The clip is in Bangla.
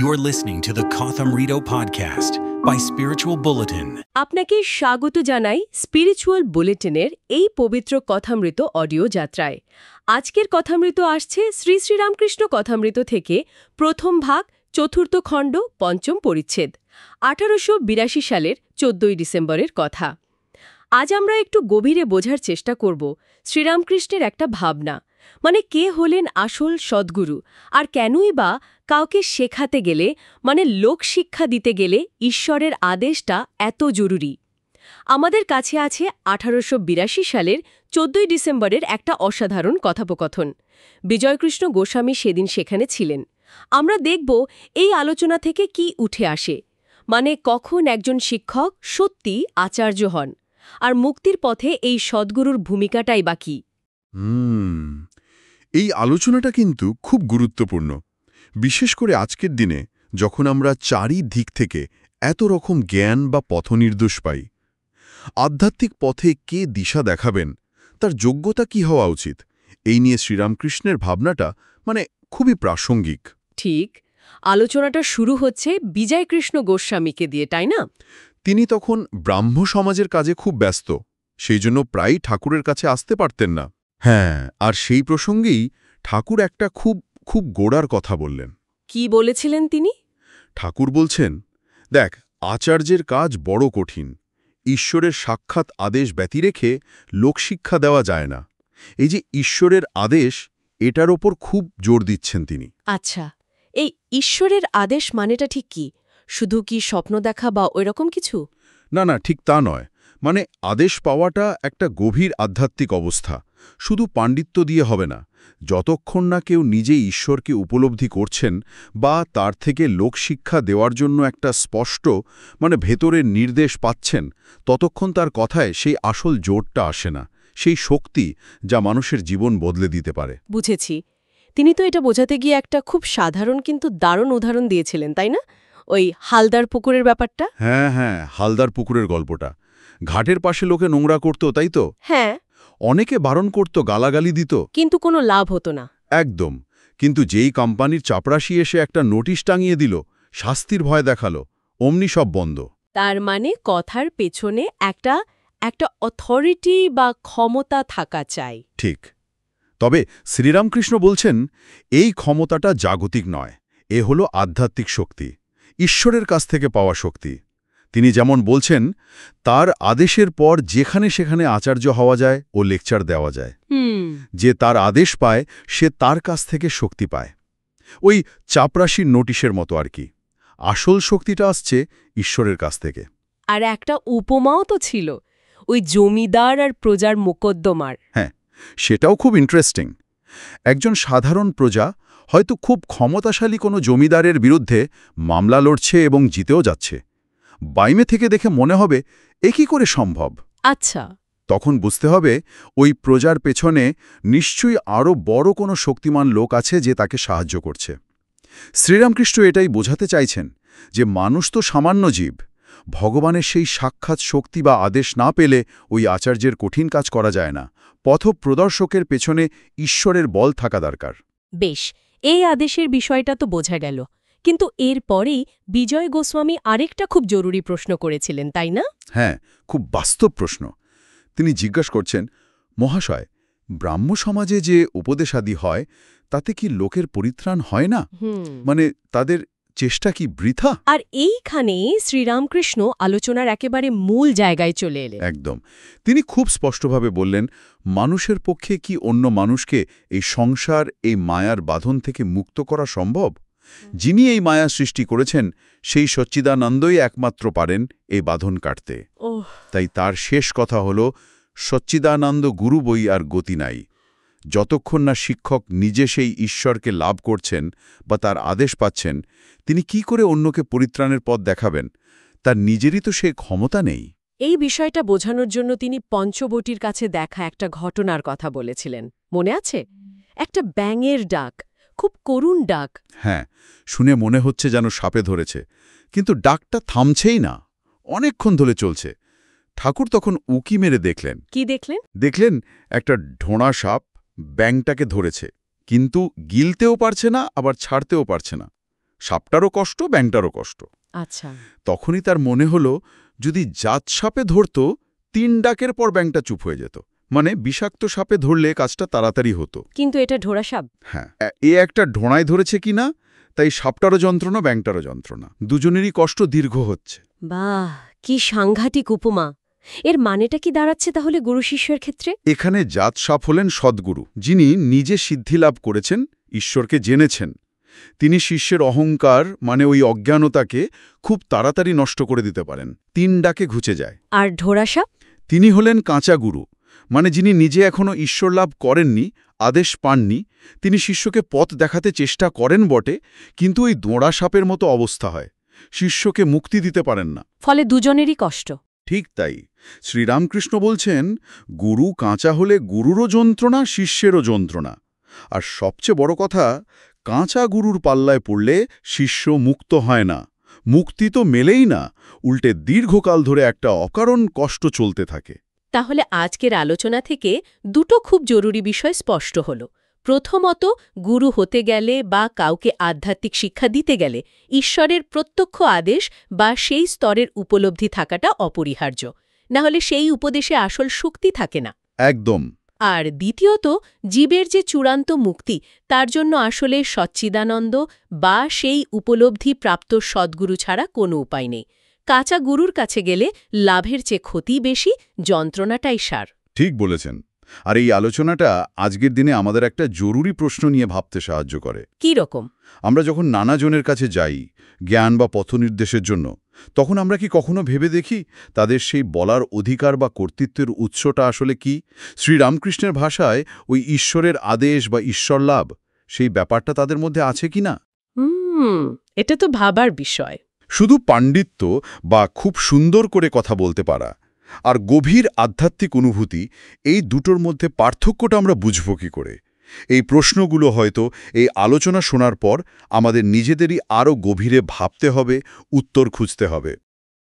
You're listening to the Kotham Rito podcast by Spiritual Bulletin. আপনাকে স্বাগত জানাই স্পিরিচুয়াল বুলেটিনের এই পবিত্র কথামৃত অডিও যাত্রায়। আজকের কথামৃত আসছে শ্রী শ্রীরামকৃষ্ণ কথামৃত থেকে প্রথম ভাগ, চতুর্থ খণ্ড, পঞ্চম পরিচ্ছেদ, 1882 সালের 14 ডিসেম্বরের কথা। আজ আমরা একটু গভীরে বোঝার চেষ্টা করব শ্রীরামকৃষ্ণের একটা ভাবনা, মানে কে হলেন আসল সদ্গুরু, আর কেনই বা কাউকে শেখাতে গেলে, মানে লোকশিক্ষা দিতে গেলে ঈশ্বরের আদেশটা এত জরুরি। আমাদের কাছে আছে 1882 সালের 14 ডিসেম্বরের একটা অসাধারণ কথোপকথন। বিজয়কৃষ্ণ গোস্বামী সেদিন সেখানে ছিলেন। আমরা দেখব এই আলোচনা থেকে কি উঠে আসে, মানে কখন একজন শিক্ষক সত্যি আচার্য হন, আর মুক্তির পথে এই সদ্গুরুর ভূমিকাটাই বা কী। এই আলোচনাটা কিন্তু খুব গুরুত্বপূর্ণ, বিশেষ করে আজকের দিনে যখন আমরা চারিদিক থেকে এত রকম জ্ঞান বা পথনির্দেশ পাই। আধ্যাত্মিক পথে কে দিশা দেখাবেন, তার যোগ্যতা কি হওয়া উচিত, এই নিয়ে শ্রীরামকৃষ্ণের ভাবনাটা মানে খুবই প্রাসঙ্গিক। ঠিক, আলোচনাটা শুরু হচ্ছে বিজয়কৃষ্ণ গোস্বামীকে দিয়ে, তাই না? তিনি তখন ব্রাহ্ম সমাজের কাজে খুব ব্যস্ত, সেই জন্য প্রায়ই ঠাকুরের কাছে আসতে পারতেন না। হ্যাঁ, আর সেই প্রসঙ্গেই ঠাকুর একটা খুব গোড়ার কথা বললেন। কি বলেছিলেন তিনি? ঠাকুর বলছেন, দেখ, আচার্যের কাজ বড় কঠিন। ঈশ্বরের সাক্ষাৎ আদেশ ব্যতি রেখে লোকশিক্ষা দেওয়া যায় না। এই যে ঈশ্বরের আদেশ, এটার ওপর খুব জোর দিচ্ছেন তিনি। আচ্ছা, এই ঈশ্বরের আদেশ মানেটা ঠিক কি? শুধু কি স্বপ্ন দেখা বা ওইরকম কিছু? না, ঠিক তা নয়। মানে আদেশ পাওয়াটা একটা গভীর আধ্যাত্মিক অবস্থা, শুধু পাণ্ডিত্য দিয়ে হবে না। যতক্ষণ না কেউ নিজেই ঈশ্বরকে উপলব্ধি করছেন বা তার থেকে লোকশিক্ষা দেওয়ার জন্য একটা স্পষ্ট মানে ভেতরের নির্দেশ পাচ্ছেন, ততক্ষণ তার কথায় সেই আসল জোরটা আসে না, সেই শক্তি যা মানুষের জীবন বদলে দিতে পারে। বুঝেছি। তিনি তো এটা বোঝাতে গিয়ে একটা খুব সাধারণ কিন্তু দারুণ উদাহরণ দিয়েছিলেন, তাই না? ওই হালদার পুকুরের ব্যাপারটা। হ্যাঁ, হালদার পুকুরের গল্পটা। ঘাটের পাশে লোকে নোংরা করত, তাই তো? হ্যাঁ। অনেকে বারণ করত, গালাগালি দিত, কিন্তু কোনো লাভ হতো না। একদম। কিন্তু যেই কোম্পানির চাপরাশি এসে একটা নোটিশ টাঙিয়ে দিল, শাস্তির ভয় দেখালো, অমনি সব বন্ধ। তার মানে কথার পেছনে একটা অথরিটি বা ক্ষমতা থাকা চাই। ঠিক। তবে শ্রীরামকৃষ্ণ বলছেন, এই ক্ষমতাটা জাগতিক নয়, এ হলো আধ্যাত্মিক শক্তি, ঈশ্বরের কাছ থেকে পাওয়া শক্তি। তিনি যেমন বলছেন, তার আদেশের পর যেখানে সেখানে আচার্য হওয়া যায় ও লেকচার দেওয়া যায়। যে তার আদেশ পায় সে তার কাছ থেকে শক্তি পায়। ওই চাপরাশির নোটিশের মতো আর কি। আসল শক্তিটা আসছে ঈশ্বরের কাছ থেকে। আর একটা উপমাও তো ছিল, ওই জমিদার আর প্রজার মোকদ্দমার। হ্যাঁ, সেটাও খুব ইন্টারেস্টিং। একজন সাধারণ প্রজা হয়তো খুব ক্ষমতাশালী কোনো জমিদারের বিরুদ্ধে মামলা লড়ছে এবং জিতেও যাচ্ছে। বাইরে থেকে দেখে মনে হবে, এ কি করে সম্ভব? আচ্ছা, তখন বুঝতে হবে ওই প্রজার পেছনে নিশ্চয়ই আরও বড় কোনো শক্তিমান লোক আছে যে তাকে সাহায্য করছে। শ্রীরামকৃষ্ণ এটাই বোঝাতে চাইছেন যে মানুষ তো সামান্য জীব, ভগবানের সেই সাক্ষাৎ শক্তি বা আদেশ না পেলে ওই আচার্যের কঠিন কাজ করা যায় না। পথপ্রদর্শকের পেছনে ঈশ্বরের বল থাকা দরকার। বেশ, এই আদেশের বিষয়টা তো বোঝা গেল। কিন্তু এর পরেই বিজয় গোস্বামী আরেকটা খুব জরুরি প্রশ্ন করেছিলেন, তাই না? হ্যাঁ, খুব বাস্তব প্রশ্ন। তিনি জিজ্ঞাসা করছেন, মহাশয়, ব্রাহ্ম সমাজে যে উপদেশাদি হয় তাতে কি লোকের পরিত্রাণ হয় না? মানে তাদের চেষ্টা কি বৃথা? আর এইখানে শ্রীরামকৃষ্ণ আলোচনার একেবারে মূল জায়গায় চলে এলেন। একদম। তিনি খুব স্পষ্টভাবে বললেন, মানুষের পক্ষে কি অন্য মানুষকে এই সংসার, এই মায়ার বাঁধন থেকে মুক্ত করা সম্ভব? যিনি এই মায়া সৃষ্টি করেছেন সেই সচ্চিদানন্দই একমাত্র পারেন এই বাঁধন কাটতে। তাই তার শেষ কথা হল, সচ্চিদানন্দ গুরু বই আর গতি নাই। যতক্ষণ না শিক্ষক নিজে সেই ঈশ্বরকে লাভ করছেন বা তার আদেশ পাচ্ছেন, তিনি কি করে অন্যকে পরিত্রাণের পথ দেখাবেন? তার নিজেরই তো সে ক্ষমতা নেই। এই বিষয়টা বোঝানোর জন্য তিনি পঞ্চবটির কাছে দেখা একটা ঘটনার কথা বলেছিলেন, মনে আছে? একটা ব্যাঙের ডাক, খুব করুণ ডাক। হ্যাঁ, শুনে মনে হচ্ছে যেন সাপে ধরেছে, কিন্তু ডাকটা থামছেই না, অনেকক্ষণ ধরে চলছে। ঠাকুর তখন উকি মেরে দেখলেন। কি দেখলেন? দেখলেন একটা ঢোঁড়া সাপ ব্যাঙটাকে ধরেছে, কিন্তু গিলতেও পারছে না, আবার ছাড়তেও পারছে না। সাপটারও কষ্ট, ব্যাঙটারও কষ্ট। আচ্ছা। তখনই তার মনে হলো, যদি জাত সাপে ধরত 3 ডাকের পর ব্যাঙটা চুপ হয়ে যেত। মানে বিষাক্ত সাপে ধরলে কাজটা তাড়াতাড়ি হতো। কিন্তু এটা ঢোড়া সাপ। হ্যাঁ, এ একটা ঢোঁড়ায় ধরেছে কিনা, তাই সাপটারও যন্ত্রণা, ব্যাঙটারও যন্ত্রণা, দুজনেরই কষ্ট দীর্ঘ হচ্ছে। বাহ, কি সাংঘাতিক উপমা! এর মানেটা কি দাঁড়াচ্ছে তাহলে গুরু শিষ্যের ক্ষেত্রে? এখানে জাত সাপ হলেন সদ্গুরু, যিনি নিজে সিদ্ধি লাভ করেছেন, ঈশ্বরকে জেনেছেন। তিনি শিষ্যের অহংকার মানে ওই অজ্ঞানতাকে খুব তাড়াতাড়ি নষ্ট করে দিতে পারেন, 3 ডাকে ঘুচে যায়। আর ঢোড়া সাপ? তিনি হলেন কাঁচা গুরু, মানে যিনি নিজে এখনও ঈশ্বর লাভ করেননি, আদেশ পাননি। তিনি শিষ্যকে পথ দেখাতে চেষ্টা করেন বটে, কিন্তু ওই দোঁড়া সাপের মতো অবস্থা হয়, শিষ্যকে মুক্তি দিতে পারেন না। ফলে দুজনেরই কষ্ট। ঠিক তাই। শ্রীরামকৃষ্ণ বলছেন, গুরু কাঁচা হলে গুরুরও যন্ত্রণা, শিষ্যেরও যন্ত্রণা। আর সবচেয়ে বড় কথা, কাঁচা গুরুর পাল্লায় পড়লে শিষ্য মুক্ত হয় না, মুক্তি তো মেলেই না, উল্টে দীর্ঘকাল ধরে একটা অকারণ কষ্ট চলতে থাকে। তাহলে আজকের আলোচনা থেকে দুটো খুব জরুরি বিষয় স্পষ্ট হল। প্রথমত, গুরু হতে গেলে বা কাউকে আধ্যাত্মিক শিক্ষা দিতে গেলে ঈশ্বরের প্রত্যক্ষ আদেশ বা সেই স্তরের উপলব্ধি থাকাটা অপরিহার্য, না হলে সেই উপদেশে আসল শক্তি থাকে না। একদম। আর দ্বিতীয়ত, জীবের যে চূড়ান্ত মুক্তি, তার জন্য আসলে সচ্চিদানন্দ বা সেই উপলব্ধি প্রাপ্ত সদ্গুরু ছাড়া কোনো উপায় নেই। কাঁচা গুরুর কাছে গেলে লাভের চেয়ে ক্ষতি বেশি, যন্ত্রণাটাই সার। ঠিক বলেছেন। আর এই আলোচনাটা আজকের দিনে আমাদের একটা জরুরি প্রশ্ন নিয়ে ভাবতে সাহায্য করে। কী রকম? আমরা যখন নানা জনের কাছে যাই জ্ঞান বা পথনির্দেশের জন্য, তখন আমরা কি কখনো ভেবে দেখি তাদের সেই বলার অধিকার বা কর্তৃত্বের উৎসটা আসলে কি? শ্রীরামকৃষ্ণের ভাষায় ওই ঈশ্বরের আদেশ বা ঈশ্বর লাভ, সেই ব্যাপারটা তাদের মধ্যে আছে কি না? এটা তো ভাবার বিষয়। শুধু পাণ্ডিত্য বা খুব সুন্দর করে কথা বলতে পারা আর গভীর আধ্যাত্মিক অনুভূতি, এই দুটোর মধ্যে পার্থক্যটা আমরা বুঝব কি করে? এই প্রশ্নগুলো হয়তো এই আলোচনা শোনার পর আমাদের নিজেদেরই আরও গভীরে ভাবতে হবে, উত্তর খুঁজতে হবে।